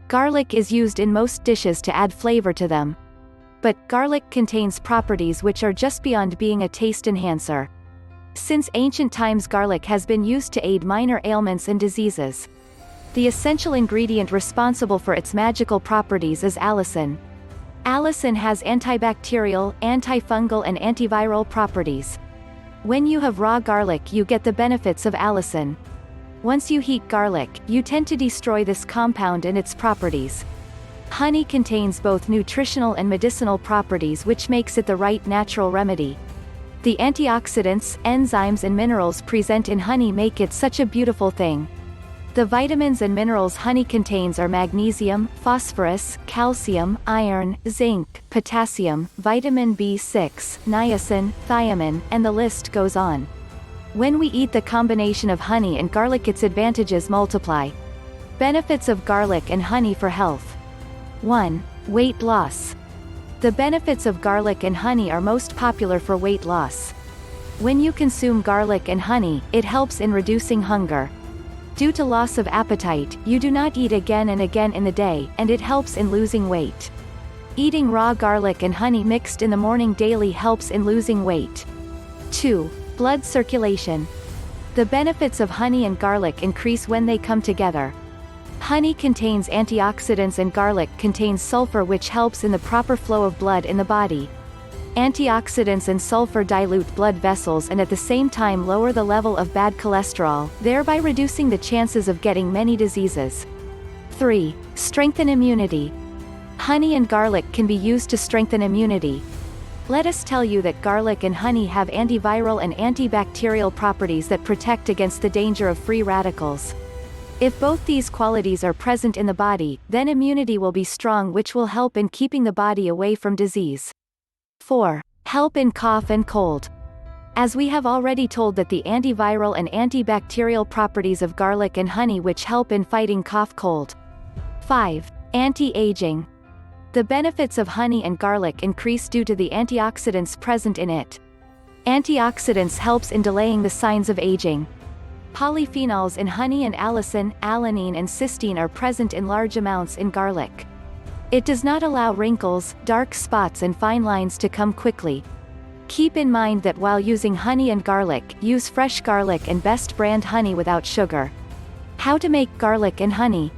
Garlic is used in most dishes to add flavor to them. But garlic contains properties which are just beyond being a taste enhancer. Since ancient times, garlic has been used to aid minor ailments and diseases. The essential ingredient responsible for its magical properties is allicin. Allicin has antibacterial, antifungal and antiviral properties. When you have raw garlic, you get the benefits of allicin. Once you heat garlic, you tend to destroy this compound and its properties. Honey contains both nutritional and medicinal properties, which makes it the right natural remedy. The antioxidants, enzymes and minerals present in honey make it such a beautiful thing. The vitamins and minerals honey contains are magnesium, phosphorus, calcium, iron, zinc, potassium, vitamin B6, niacin, thiamin, and the list goes on. When we eat the combination of honey and garlic, its advantages multiply. Benefits of garlic and honey for health. 1. Weight loss. The benefits of garlic and honey are most popular for weight loss. When you consume garlic and honey, it helps in reducing hunger. Due to loss of appetite, you do not eat again and again in the day, and it helps in losing weight. Eating raw garlic and honey mixed in the morning daily helps in losing weight. 2. Blood circulation. The benefits of honey and garlic increase when they come together. Honey contains antioxidants and garlic contains sulfur, which helps in the proper flow of blood in the body. Antioxidants and sulfur dilute blood vessels and at the same time lower the level of bad cholesterol, thereby reducing the chances of getting many diseases. 3. Strengthen immunity. Honey and garlic can be used to strengthen immunity. Let us tell you that garlic and honey have antiviral and antibacterial properties that protect against the danger of free radicals. If both these qualities are present in the body, then immunity will be strong, which will help in keeping the body away from disease. 4. Help in cough and cold. As we have already told that the antiviral and antibacterial properties of garlic and honey which help in fighting cough cold. 5. Anti-aging. The benefits of honey and garlic increase due to the antioxidants present in it. Antioxidants helps in delaying the signs of aging. Polyphenols in honey and allicin, alanine and cysteine are present in large amounts in garlic. It does not allow wrinkles, dark spots and fine lines to come quickly. Keep in mind that while using honey and garlic, use fresh garlic and best brand honey without sugar. How to make garlic and honey.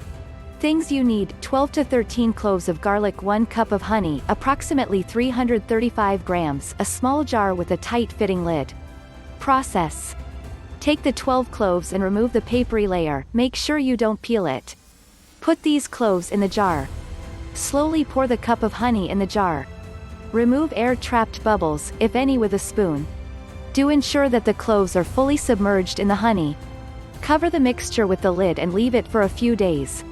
Things you need: 12 to 13 cloves of garlic, 1 cup of honey, approximately 335 grams, a small jar with a tight-fitting lid. Process. Take the 12 cloves and remove the papery layer, make sure you don't peel it. Put these cloves in the jar. Slowly pour the cup of honey in the jar. Remove air-trapped bubbles, if any, with a spoon. Do ensure that the cloves are fully submerged in the honey. Cover the mixture with the lid and leave it for a few days.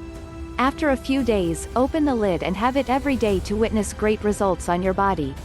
After a few days, open the lid and have it every day to witness great results on your body.